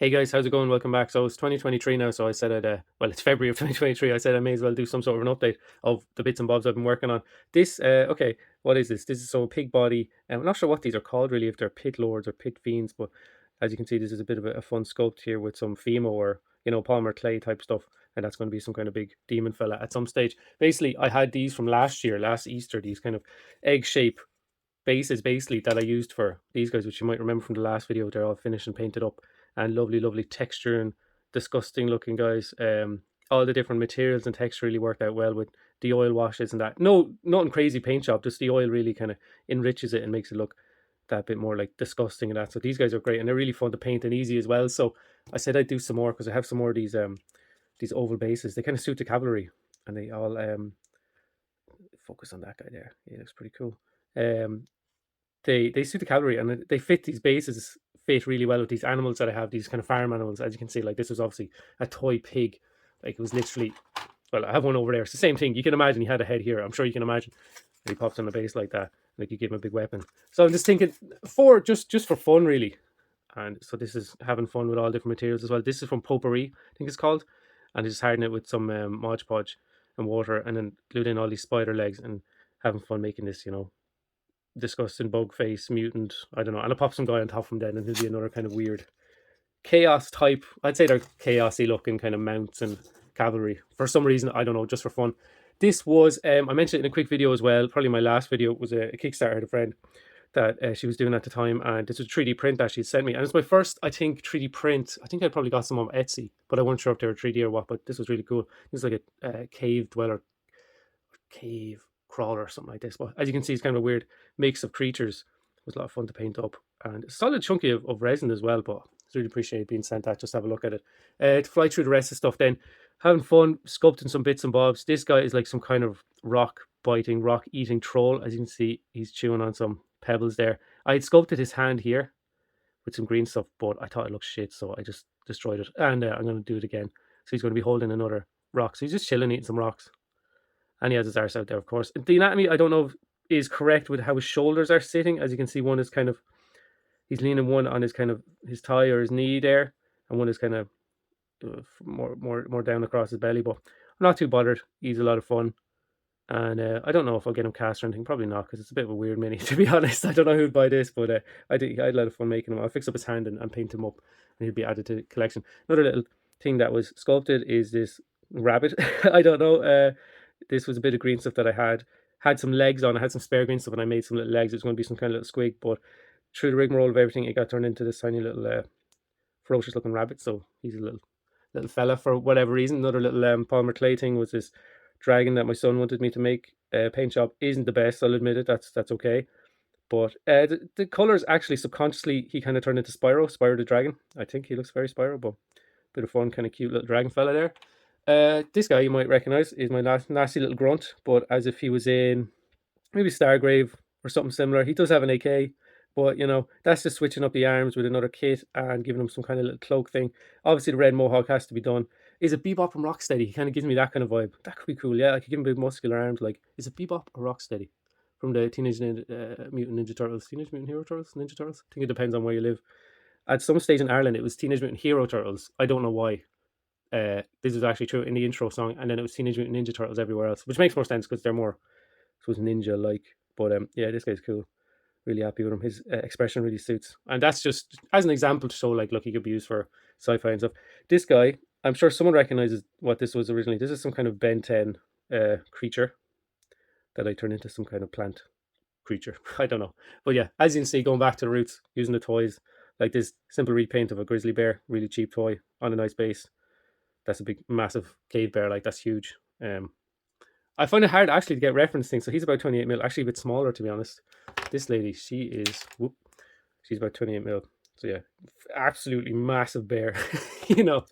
Hey guys, how's it going? Welcome back. So it's 2023 now, so I said well, it's February of 2023. I said I may as well do some sort of an update of the bits and bobs I've been working on. Okay, what is this? This is so pig body. I'm not sure what these are called really, if they're pit lords or pit fiends, but as you can see, this is a bit of a fun sculpt here with some Fimo or polymer clay type stuff, and that's going to be some kind of big demon fella at some stage. Basically, I had these from last year, last Easter, these kind of egg shape bases basically that I used for these guys, which you might remember from the last video. They're all finished and painted up and lovely, lovely texture and disgusting looking guys. All the different materials and texture really worked out well with the oil washes and that. No, nothing crazy paint job, just the oil really kind of enriches it and makes it look that bit more like disgusting and that. So these guys are great and they're really fun to paint and easy as well. So I said I'd do some more because I have some more of these oval bases. They kind of suit the cavalry and they all focus on that guy there. He looks pretty cool. Um, they suit the cavalry and they fit these bases fit really well with these animals that I have, these kind of farm animals. As you can see, like this was obviously a toy pig. Like it was literally, well, I have one over there. It's the same thing. You can imagine he had a head here. I'm sure you can imagine. And he pops on the base like that. Like you give him a big weapon. So I'm just thinking for just for fun really. And so this is having fun with all different materials as well. This is from Potpourri, I think it's called. And I just harden it with some Mod Podge and water and then glued in all these spider legs and having fun making this, disgusting bug face mutant. I don't know, and I'll pop some guy on top of him then, and he'll be another kind of weird chaos type. I'd say they're chaosy looking kind of mounts and cavalry for some reason. I don't know, just for fun. This was I mentioned it in a quick video as well. Probably my last video was a Kickstarter. I had a friend that she was doing at the time, and this was a 3D print that she sent me, and it's my first, I think, 3D print. I think I probably got some on Etsy, but I wasn't sure if they were 3D or what. But this was really cool. This is like a cave dweller, cave crawler or something like this. But as you can see, it's kind of a weird mix of creatures. It was a lot of fun to paint up and it's solid chunky of resin as well. But it's really appreciate being sent that. Just have a look at it. To fly through the rest of the stuff, then having fun sculpting some bits and bobs. This guy is like some kind of rock biting, rock eating troll. As you can see, he's chewing on some pebbles there. I had sculpted his hand here with some green stuff, but I thought it looked shit, so I just destroyed it. And I'm going to do it again. So he's going to be holding another rock. So he's just chilling, eating some rocks. And he has his arse out there, of course. The anatomy, I don't know if is correct with how his shoulders are sitting. As you can see, one is kind of, he's leaning one on his kind of his thigh or his knee there, and one is kind of more down across his belly. But I'm not too bothered. He's a lot of fun. And I don't know if I'll get him cast or anything. Probably not, because it's a bit of a weird mini, to be honest. I don't know who'd buy this, but I had a lot of fun making him. I'll fix up his hand and paint him up, and he'll be added to the collection. Another little thing that was sculpted is this rabbit. I don't know. This was a bit of green stuff that I had some legs on. I had some spare green stuff, and I made some little legs. It was going to be some kind of little squig, but through the rigmarole of everything, it got turned into this tiny little ferocious looking rabbit. So he's a little fella for whatever reason. Another little polymer clay thing was this dragon that my son wanted me to make. Paint job isn't the best, I'll admit it. That's okay. But the colors actually subconsciously he kind of turned into Spyro the dragon. I think he looks very Spyro, but bit of fun, kind of cute little dragon fella there. This guy you might recognize is my nasty little grunt, but as if he was in maybe Stargrave or something similar. He does have an AK, but that's just switching up the arms with another kit and giving him some kind of little cloak thing. Obviously, the red mohawk has to be done. Is it Bebop from Rocksteady? He kind of gives me that kind of vibe. That could be cool. Yeah, I could give him big muscular arms. Like, is it Bebop or Rocksteady from the Mutant Ninja Turtles, Teenage Mutant Hero Turtles, Ninja Turtles? I think it depends on where you live. At some stage in Ireland, it was Teenage Mutant Hero Turtles. I don't know why. This is actually true in the intro song, and then it was Teenage Mutant Ninja Turtles everywhere else, which makes more sense because they're more, I suppose, ninja like. But yeah, this guy's cool. Really happy with him. His expression really suits, and that's just as an example to show, like, look, he could be used for sci-fi and stuff. This guy, I'm sure someone recognizes what this was originally. This is some kind of Ben 10 creature that I turned into some kind of plant creature. I don't know, but yeah, as you can see, going back to the roots, using the toys like this simple repaint of a grizzly bear, really cheap toy on a nice base. That's a big, massive cave bear. Like that's huge. I find it hard actually to get reference things. So he's about 28 mil, actually a bit smaller to be honest. This lady, she is, she's about 28 mil. So yeah, absolutely massive bear, you know.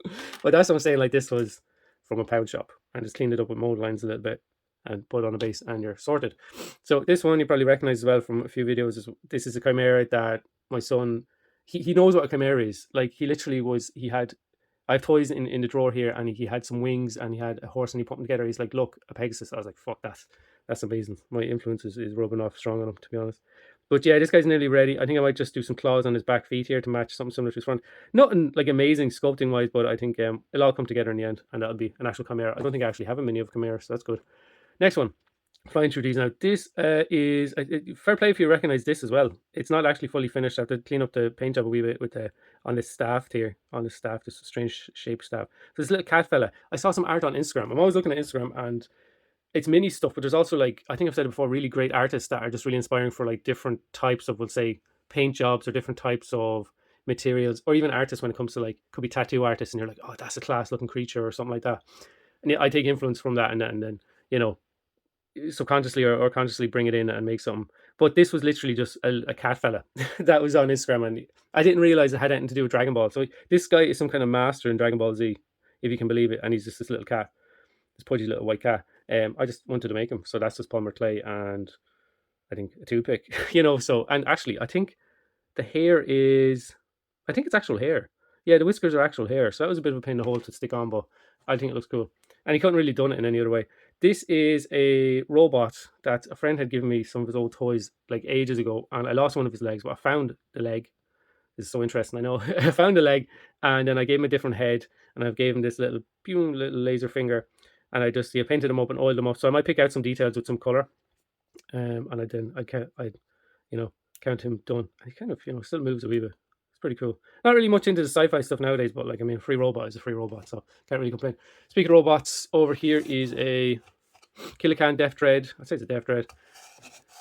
But that's what I'm saying. Like this was from a pound shop, and just cleaned it up with mold lines a little bit and put it on a base, and you're sorted. So this one you probably recognize as well from a few videos. This is a chimera that my son, he knows what a chimera is. Like he literally was, he had, I have toys in the drawer here, and he had some wings and he had a horse and he put them together. He's like, look, a Pegasus. I was like, fuck, that's amazing. My influence is rubbing off strong on him, to be honest. But yeah, this guy's nearly ready. I think I might just do some claws on his back feet here to match something similar to his front. Nothing like amazing sculpting wise, but I think it'll all come together in the end, and that'll be an actual Chimera. I don't think I actually have a mini of Chimera, so that's good. Next one. Flying through these now. This is fair play if you recognize this as well. It's not actually fully finished. I have to clean up the paint job a wee bit with the on this staff here. On this staff, this strange shaped staff. So this little cat fella. I saw some art on Instagram. I'm always looking at Instagram, and it's mini stuff, but there's also, like, I think I've said it before, really great artists that are just really inspiring for like different types of, we'll say, paint jobs or different types of materials, or even artists when it comes to, like, could be tattoo artists, and you're like, oh, that's a class looking creature or something like that. And yeah, I take influence from that, and then you know, subconsciously or consciously bring it in and make something. But this was literally just a cat fella that was on Instagram, and I didn't realize it had anything to do with Dragon Ball. So this guy is some kind of master in Dragon Ball Z, if you can believe it, and he's just this little cat, this pudgy little white cat. I just wanted to make him, so that's just polymer clay and I think a toothpick, you know. So, and actually, I think the hair is, I think it's actual hair. Yeah, the whiskers are actual hair. So that was a bit of a pain in the hole to stick on, but I think it looks cool. And he couldn't really done it in any other way. This is a robot that a friend had given me some of his old toys like ages ago, and I lost one of his legs, but I found the leg. This is so interesting. I know. I found the leg, and then I gave him a different head, and I gave him this little little laser finger, and I just painted them up and oiled them up. So I might pick out some details with some color, and I you know, count him done. And he kind of, still moves a wee bit. It's pretty cool. Not really much into the sci-fi stuff nowadays, but like, I mean, free robot is a free robot, so can't really complain. Speaking of robots, over here is a Kilocan Death Dread. I'd say it's a Death Dread.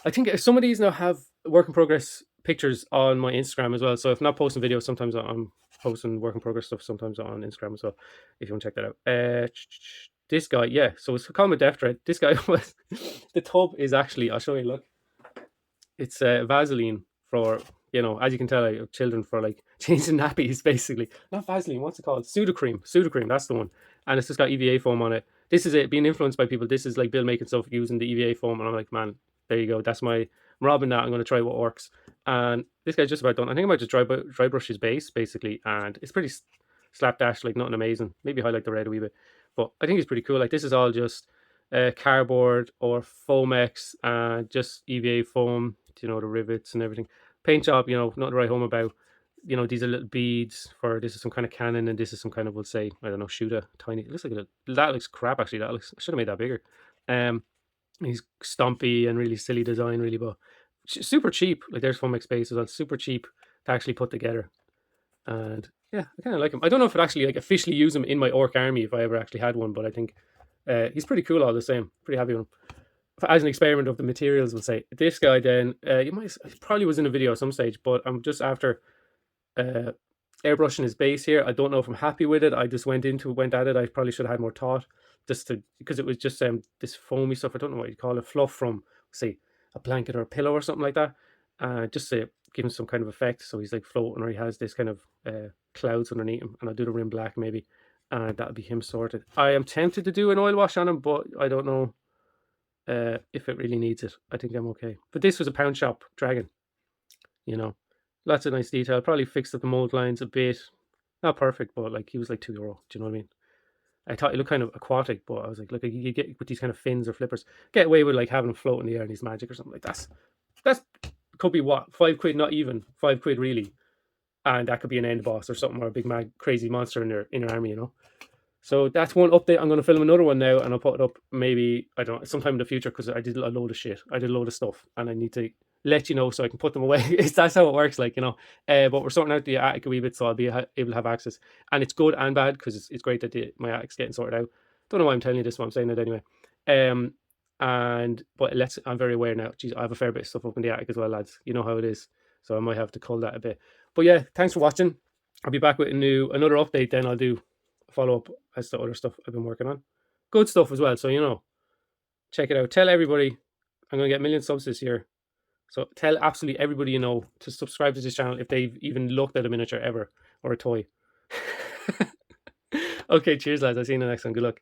I think some of these now have work in progress pictures on my Instagram as well. So if not posting videos, sometimes I'm posting work in progress stuff sometimes on Instagram as well, if you want to check that out. This guy, yeah, so it's called a Death Dread. This guy was, the tub is actually, I'll show you, look. It's Vaseline for, as you can tell, I have children for like changing nappies, basically. Not Vaseline, what's it called? Sudocrem. Sudocrem, that's the one. And it's just got EVA foam on it. This is it, being influenced by people. This is like Bill making stuff using the EVA foam. And I'm like, man, there you go. That's I'm robbing that. I'm going to try what works. And this guy's just about done. I think I might just dry brush his base, basically. And it's pretty slapdash, like nothing amazing. Maybe highlight the red a wee bit. But I think it's pretty cool. Like, this is all just cardboard or Foamex and just EVA foam, the rivets and everything. Paint job, nothing to write home about. These are little beads for, this is some kind of cannon, and this is some kind of, we'll say, I don't know, shooter, tiny. It looks like that looks crap, actually. I should have made that bigger. He's stumpy and really silly design, really, but super cheap. Like, there's Foamex bases on, super cheap to actually put together. And yeah, I kind of like him. I don't know if I'd actually like officially use him in my orc army if I ever actually had one, but I think he's pretty cool all the same. Pretty happy with him. As an experiment of the materials, we'll say. This guy then, probably was in a video at some stage, but I'm just after airbrushing his base here. I don't know if I'm happy with it. I just went at it. I probably should have had more thought, because it was just this foamy stuff. I don't know what you call it, fluff from, say, a blanket or a pillow or something like that. Just to give him some kind of effect. So he's like floating, or he has this kind of clouds underneath him, and I'll do the rim black maybe, and that'll be him sorted. I am tempted to do an oil wash on him, but I don't know if it really needs it. I think I'm okay. But this was a pound shop dragon, lots of nice detail. Probably fixed up the mold lines a bit, not perfect, but like, he was like €2. Do you know what I mean? I thought he looked kind of aquatic, but I was like, look, you get with these kind of fins or flippers, get away with like having him float in the air and he's magic or something like that. That's could be what, £5, not even £5 really, and that could be an end boss or something, or a big mad crazy monster in your army, So that's one update. I'm going to film another one now, and I'll put it up maybe, I don't know, sometime in the future, because I did a load of shit. I did a load of stuff, and I need to let you know so I can put them away. That's how it works, like, but we're sorting out the attic a wee bit, so I'll be able to have access. And it's good and bad, because it's great that my attic's getting sorted out. Don't know why I'm telling you this, but I'm saying it anyway. But I'm very aware now. Geez, I have a fair bit of stuff up in the attic as well, lads. You know how it is. So I might have to cull that a bit. But yeah, thanks for watching. I'll be back with another update. Then I'll do a follow-up as to other stuff I've been working on. Good stuff as well. So, check it out. Tell everybody. I'm going to get a million subs this year. So tell absolutely everybody you know to subscribe to this channel if they've even looked at a miniature ever, or a toy. Okay, cheers, lads. I'll see you in the next one. Good luck.